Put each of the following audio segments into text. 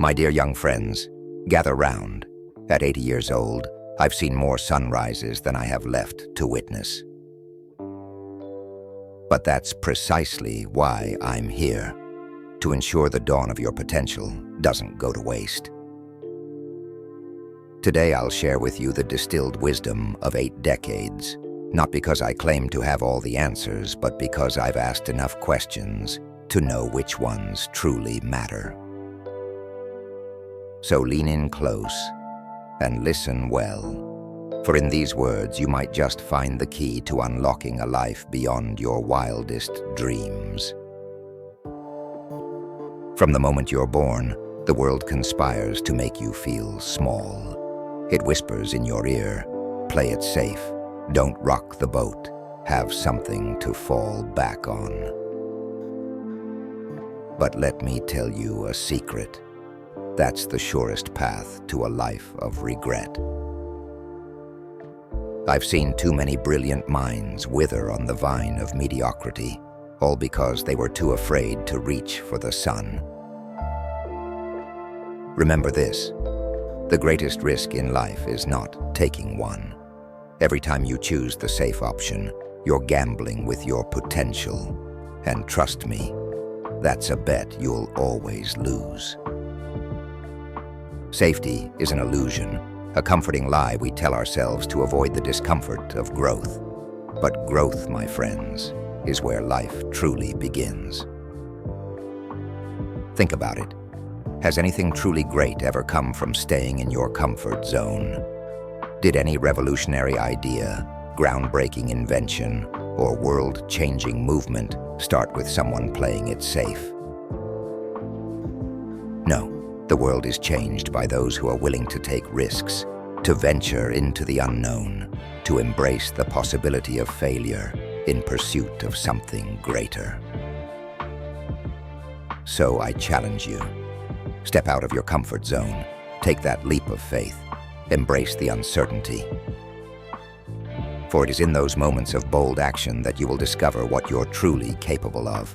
My dear young friends, gather round. At 80 years old, I've seen more sunrises than I have left to witness. But that's precisely why I'm here, to ensure the dawn of your potential doesn't go to waste. Today I'll share with you the distilled wisdom of 8 decades, not because I claim to have all the answers, but because I've asked enough questions to know which ones truly matter. So lean in close and listen well, for in these words you might just find the key to unlocking a life beyond your wildest dreams. From the moment you're born, the world conspires to make you feel small. It whispers in your ear, play it safe, don't rock the boat, have something to fall back on. But let me tell you a secret. That's the surest path to a life of regret. I've seen too many brilliant minds wither on the vine of mediocrity, all because they were too afraid to reach for the sun. Remember this, the greatest risk in life is not taking one. Every time you choose the safe option, you're gambling with your potential. And trust me, that's a bet you'll always lose. Safety is an illusion, a comforting lie we tell ourselves to avoid the discomfort of growth. But growth, my friends, is where life truly begins. Think about it. Has anything truly great ever come from staying in your comfort zone? Did any revolutionary idea, groundbreaking invention, or world-changing movement start with someone playing it safe? No, the world is changed by those who are willing to take risks, to venture into the unknown, to embrace the possibility of failure in pursuit of something greater. So I challenge you. Step out of your comfort zone, take that leap of faith, embrace the uncertainty. For it is in those moments of bold action that you will discover what you're truly capable of.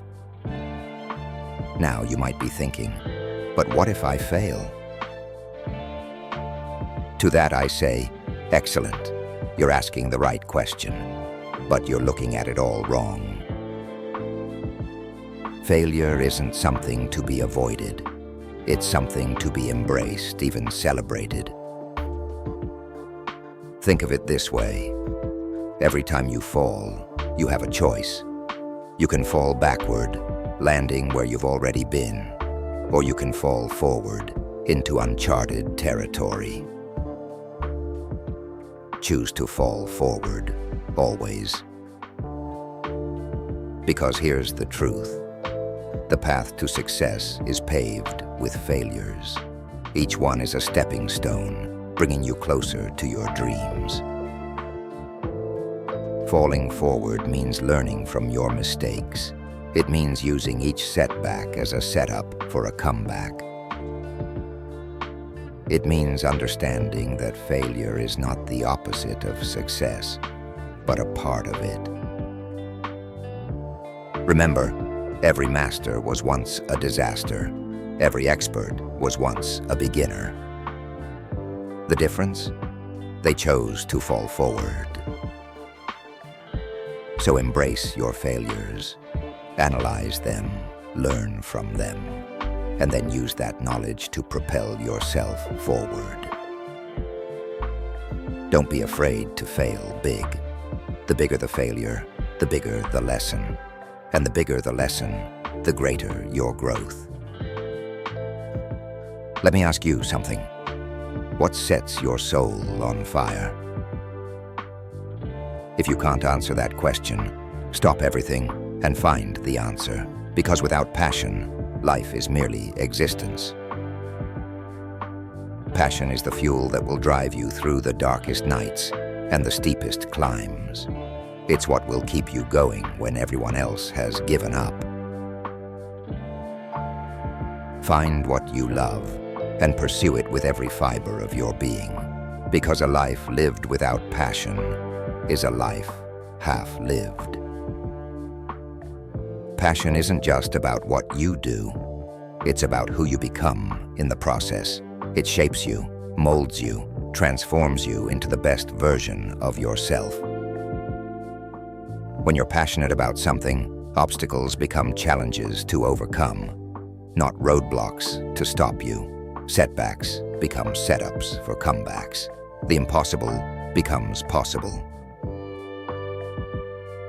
Now you might be thinking, but what if I fail? To that I say, excellent, you're asking the right question, but you're looking at it all wrong. Failure isn't something to be avoided. It's something to be embraced, even celebrated. Think of it this way. Every time you fall, you have a choice. You can fall backward, landing where you've already been, or you can fall forward into uncharted territory. Choose to fall forward, always. Because here's the truth. The path to success is paved with failures. Each one is a stepping stone, bringing you closer to your dreams. Falling forward means learning from your mistakes. It means using each setback as a setup for a comeback. It means understanding that failure is not the opposite of success, but a part of it. Remember, every master was once a disaster. Every expert was once a beginner. The difference? They chose to fall forward. So embrace your failures, analyze them, learn from them, and then use that knowledge to propel yourself forward. Don't be afraid to fail big. The bigger the failure, the bigger the lesson. And the bigger the lesson, the greater your growth. Let me ask you something. What sets your soul on fire? If you can't answer that question, stop everything and find the answer. Because without passion, life is merely existence. Passion is the fuel that will drive you through the darkest nights and the steepest climbs. It's what will keep you going when everyone else has given up. Find what you love and pursue it with every fiber of your being, because a life lived without passion is a life half lived. Passion isn't just about what you do, It's about who you become in the process. It shapes you, molds you, transforms you into the best version of yourself. When you're passionate about something, obstacles become challenges to overcome, not roadblocks to stop you. Setbacks become setups for comebacks. The impossible becomes possible.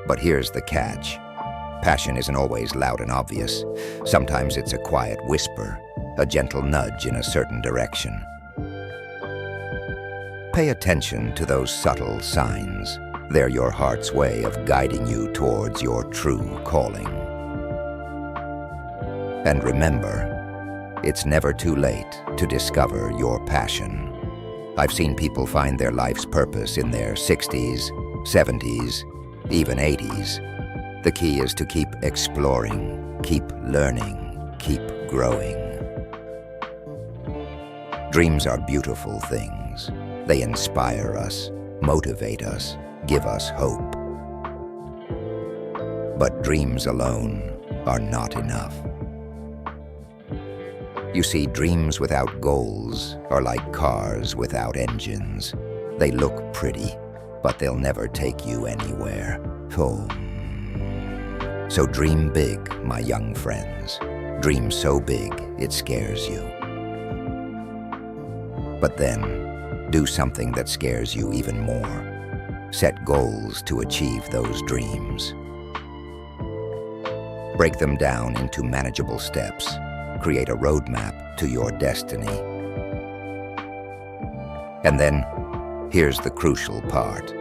But here's the catch. Passion isn't always loud and obvious. Sometimes it's a quiet whisper, a gentle nudge in a certain direction. Pay attention to those subtle signs. They're your heart's way of guiding you towards your true calling. And remember, it's never too late to discover your passion. I've seen people find their life's purpose in their 60s, 70s, even 80s. The key is to keep exploring, keep learning, keep growing. Dreams are beautiful things. They inspire us, motivate us, give us hope. But dreams alone are not enough. You see, dreams without goals are like cars without engines. They look pretty, but they'll never take you anywhere. So dream big, my young friends. Dream so big it scares you. But then, do something that scares you even more. Set goals to achieve those dreams. Break them down into manageable steps. Create a roadmap to your destiny. And then, here's the crucial part.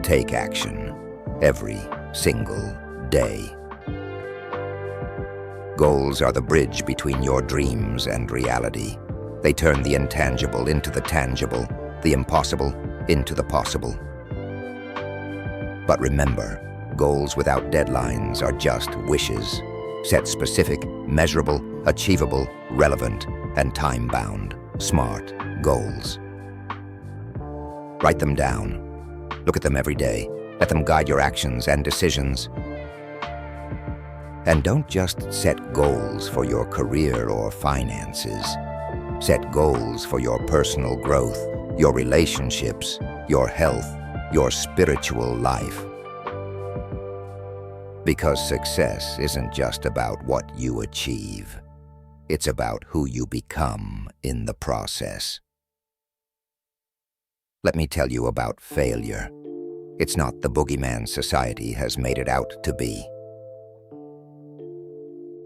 Take action every single day. Goals are the bridge between your dreams and reality. They turn the intangible into the tangible, the impossible into the possible. But remember, goals without deadlines are just wishes. Set specific, measurable, achievable, relevant, and time-bound, smart goals. Write them down. Look at them every day. Let them guide your actions and decisions. And don't just set goals for your career or finances. Set goals for your personal growth, your relationships, your health, your spiritual life. Because success isn't just about what you achieve. It's about who you become in the process. Let me tell you about failure. It's not the boogeyman society has made it out to be.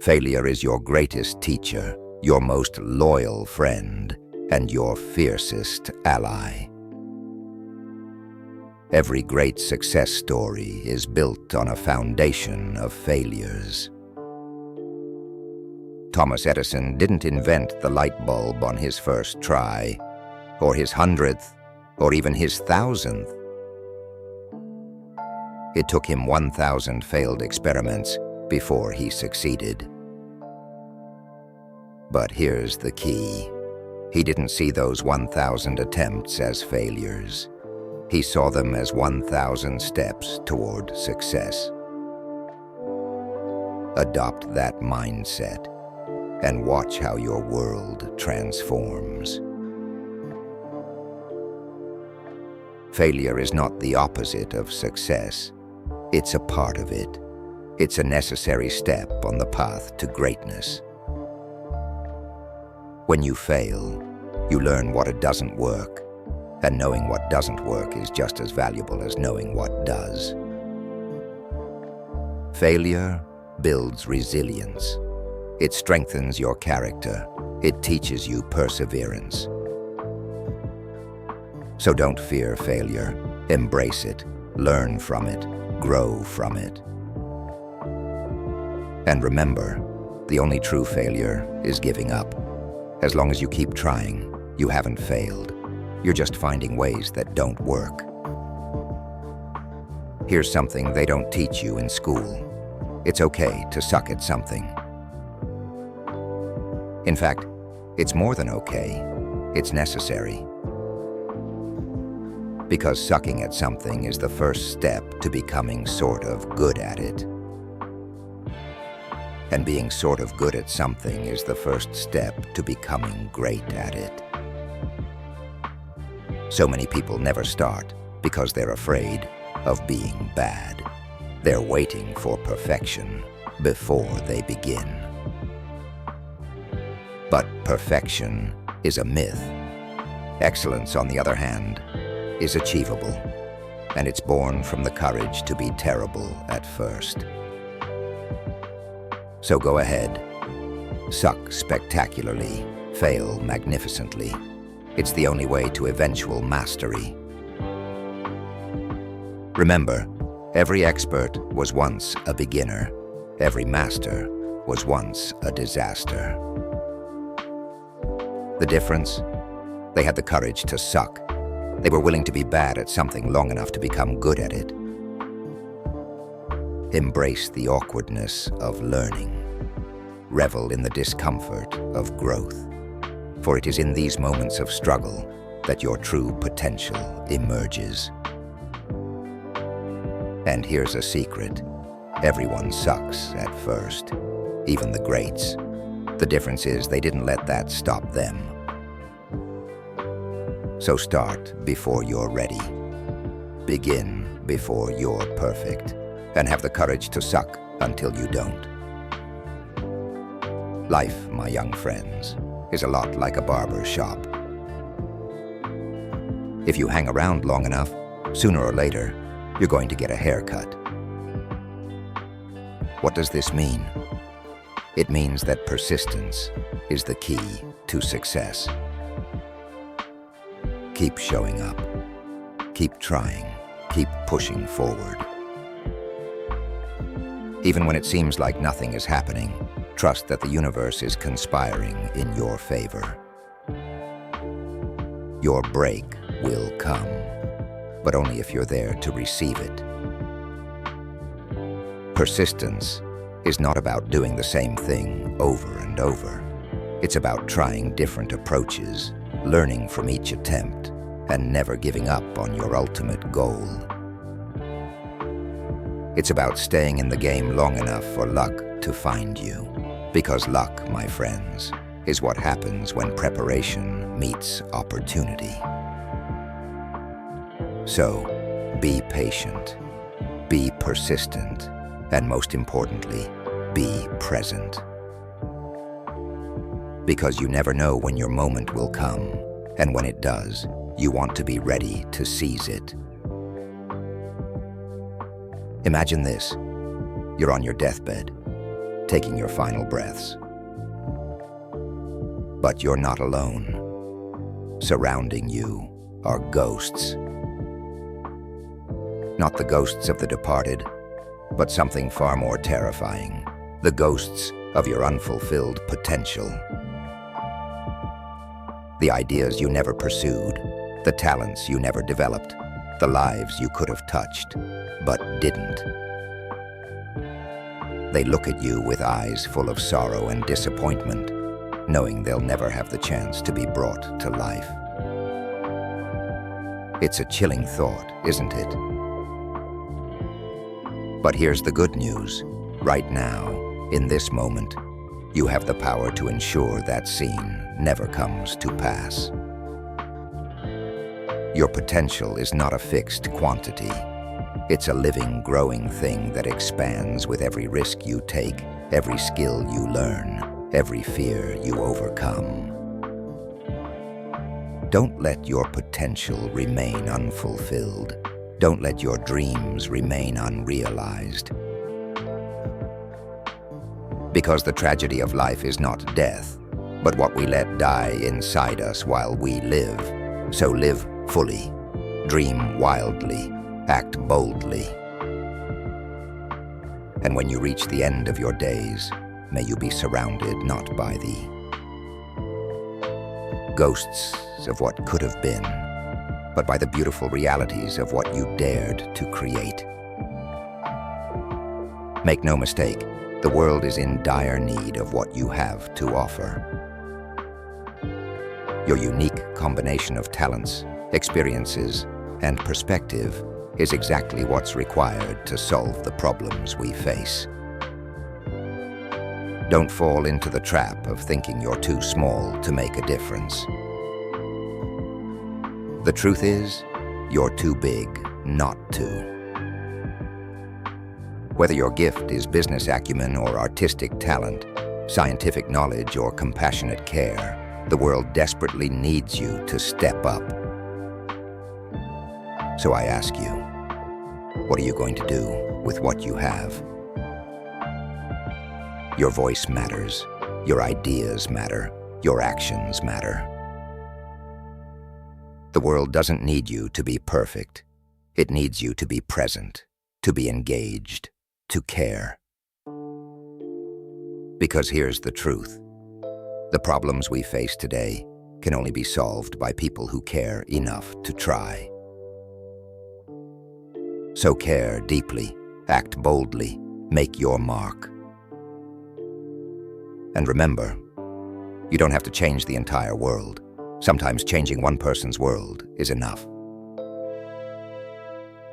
Failure is your greatest teacher, your most loyal friend, and your fiercest ally. Every great success story is built on a foundation of failures. Thomas Edison didn't invent the light bulb on his first try, or his 100th, or even his 1,000th. It took him 1,000 failed experiments before he succeeded. But here's the key. He didn't see those 1,000 attempts as failures. He saw them as 1,000 steps toward success. Adopt that mindset and watch how your world transforms. Failure is not the opposite of success. It's a part of it. It's a necessary step on the path to greatness. When you fail, you learn what it doesn't work, and knowing what doesn't work is just as valuable as knowing what does. Failure builds resilience. It strengthens your character. It teaches you perseverance. So don't fear failure. Embrace it. Learn from it. Grow from it. And remember, the only true failure is giving up. As long as you keep trying, you haven't failed. You're just finding ways that don't work. Here's something they don't teach you in school. It's okay to suck at something. In fact, it's more than okay. It's necessary. Because sucking at something is the first step to becoming sort of good at it. And being sort of good at something is the first step to becoming great at it. So many people never start because they're afraid of being bad. They're waiting for perfection before they begin. But perfection is a myth. Excellence, on the other hand, is achievable, and it's born from the courage to be terrible at first. So go ahead, suck spectacularly, fail magnificently. It's the only way to eventual mastery. Remember, every expert was once a beginner. Every master was once a disaster. The difference? They had the courage to suck. They were willing to be bad at something long enough to become good at it. Embrace the awkwardness of learning. Revel in the discomfort of growth. For it is in these moments of struggle that your true potential emerges. And here's a secret. Everyone sucks at first, even the greats. The difference is they didn't let that stop them. So start before you're ready. Begin before you're perfect. And have the courage to suck until you don't. Life, my young friends, is a lot like a barber shop. If you hang around long enough, sooner or later, you're going to get a haircut. What does this mean? It means that persistence is the key to success. Keep showing up. Keep trying. Keep pushing forward. Even when it seems like nothing is happening, trust that the universe is conspiring in your favor. Your break will come, but only if you're there to receive it. Persistence is not about doing the same thing over and over. It's about trying different approaches, learning from each attempt, and never giving up on your ultimate goal. It's about staying in the game long enough for luck to find you. Because luck, my friends, is what happens when preparation meets opportunity. So, be patient, be persistent, and most importantly, be present. Because you never know when your moment will come, and when it does, you want to be ready to seize it. Imagine this. You're on your deathbed, taking your final breaths. But you're not alone. Surrounding you are ghosts. Not the ghosts of the departed, but something far more terrifying. The ghosts of your unfulfilled potential. The ideas you never pursued, the talents you never developed, the lives you could have touched, but didn't. They look at you with eyes full of sorrow and disappointment, knowing they'll never have the chance to be brought to life. It's a chilling thought, isn't it? But here's the good news. Right now, in this moment, you have the power to ensure that scene never comes to pass. Your potential is not a fixed quantity. It's a living, growing thing that expands with every risk you take, every skill you learn, every fear you overcome. Don't let your potential remain unfulfilled. Don't let your dreams remain unrealized. Because the tragedy of life is not death, but what we let die inside us while we live. So live fully, dream wildly, act boldly. And when you reach the end of your days, may you be surrounded not by the ghosts of what could have been, but by the beautiful realities of what you dared to create. Make no mistake, the world is in dire need of what you have to offer. Your unique combination of talents, experiences, and perspective is exactly what's required to solve the problems we face. Don't fall into the trap of thinking you're too small to make a difference. The truth is, you're too big not to. Whether your gift is business acumen or artistic talent, scientific knowledge or compassionate care, the world desperately needs you to step up. So I ask you, what are you going to do with what you have? Your voice matters, your ideas matter, your actions matter. The world doesn't need you to be perfect. It needs you to be present, to be engaged, to care. Because here's the truth. The problems we face today can only be solved by people who care enough to try. So care deeply, act boldly, make your mark. And remember, you don't have to change the entire world. Sometimes changing one person's world is enough.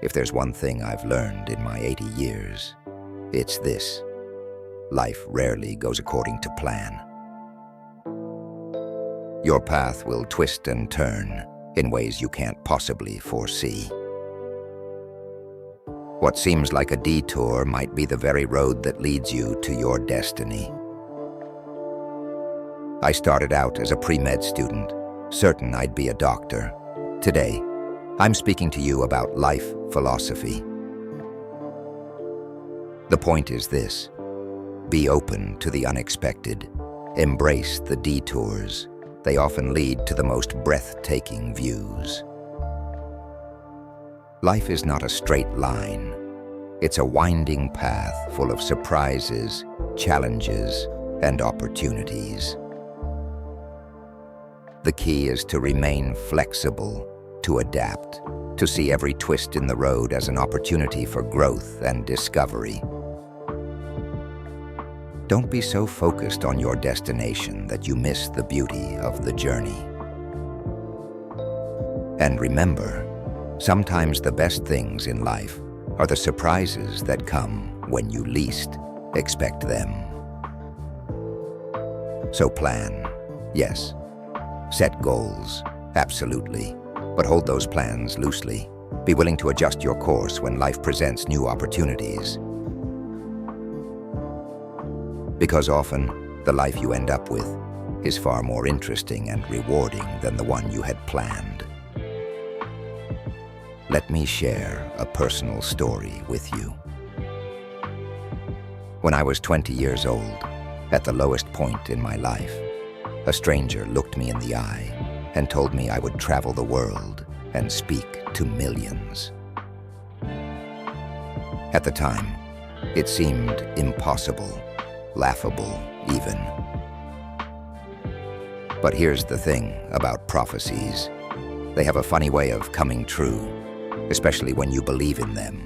If there's one thing I've learned in my 80 years, it's this: life rarely goes according to plan. Your path will twist and turn in ways you can't possibly foresee. What seems like a detour might be the very road that leads you to your destiny. I started out as a pre-med student, certain I'd be a doctor. Today, I'm speaking to you about life philosophy. The point is this: be open to the unexpected. Embrace the detours. They often lead to the most breathtaking views. Life is not a straight line. It's a winding path full of surprises, challenges, and opportunities. The key is to remain flexible, to adapt, to see every twist in the road as an opportunity for growth and discovery. Don't be so focused on your destination that you miss the beauty of the journey. And remember, sometimes the best things in life are the surprises that come when you least expect them. So plan, yes. Set goals, absolutely, but hold those plans loosely. Be willing to adjust your course when life presents new opportunities. Because often, the life you end up with is far more interesting and rewarding than the one you had planned. Let me share a personal story with you. When I was 20 years old, at the lowest point in my life, a stranger looked me in the eye and told me I would travel the world and speak to millions. At the time, it seemed impossible, laughable even. But here's the thing about prophecies. They have a funny way of coming true, especially when you believe in them.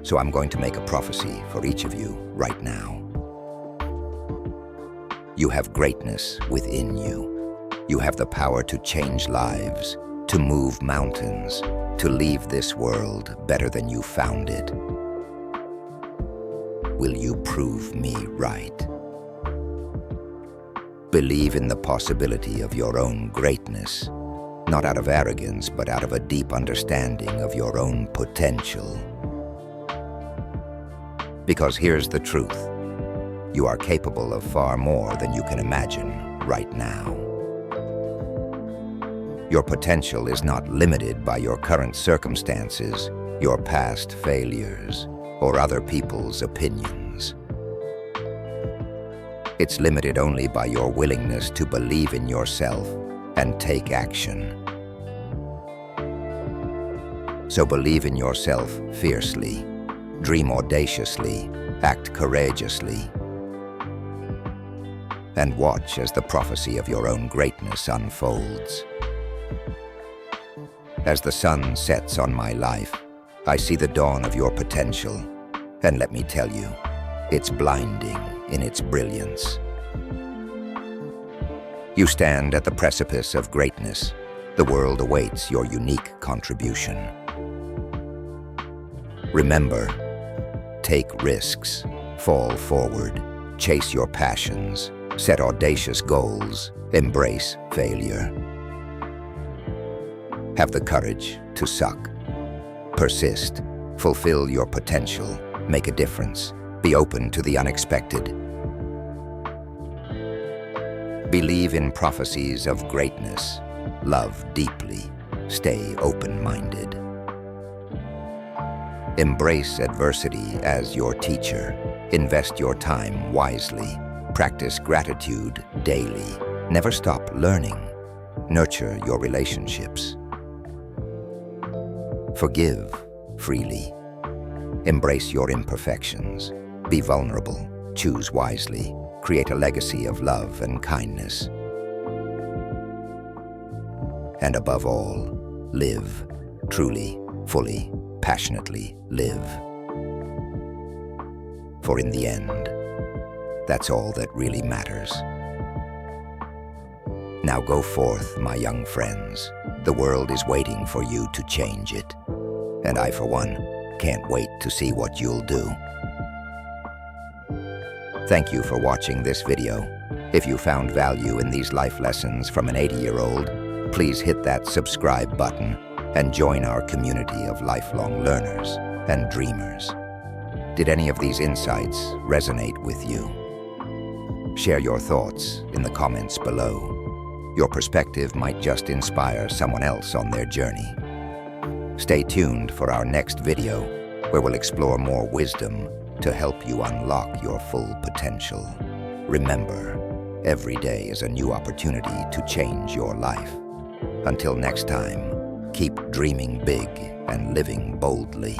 So I'm going to make a prophecy for each of you right now. You have greatness within you. You have the power to change lives, to move mountains, to leave this world better than you found it. Will you prove me right? Believe in the possibility of your own greatness, not out of arrogance, but out of a deep understanding of your own potential. Because here's the truth. You are capable of far more than you can imagine right now. Your potential is not limited by your current circumstances, your past failures, or other people's opinions. It's limited only by your willingness to believe in yourself and take action. So believe in yourself fiercely, dream audaciously, act courageously, and watch as the prophecy of your own greatness unfolds. As the sun sets on my life, I see the dawn of your potential, and let me tell you, it's blinding in its brilliance. You stand at the precipice of greatness. The world awaits your unique contribution. Remember, take risks, Fall forward, chase your passions, set audacious goals, embrace failure. Have the courage to suck. Persist, fulfill your potential, make a difference, be open to the unexpected. Believe in prophecies of greatness, love deeply, stay open-minded. Embrace adversity as your teacher, invest your time wisely, practice gratitude daily, never stop learning, nurture your relationships. Forgive freely, embrace your imperfections, be vulnerable, choose wisely, create a legacy of love and kindness. And above all, live, truly, fully, passionately live. For in the end, that's all that really matters. Now go forth, my young friends. The world is waiting for you to change it. And I, for one, can't wait to see what you'll do. Thank you for watching this video. If you found value in these life lessons from an 80-year-old, please hit that subscribe button and join our community of lifelong learners and dreamers. Did any of these insights resonate with you? Share your thoughts in the comments below. Your perspective might just inspire someone else on their journey. Stay tuned for our next video, where we'll explore more wisdom to help you unlock your full potential. Remember, every day is a new opportunity to change your life. Until next time, keep dreaming big and living boldly.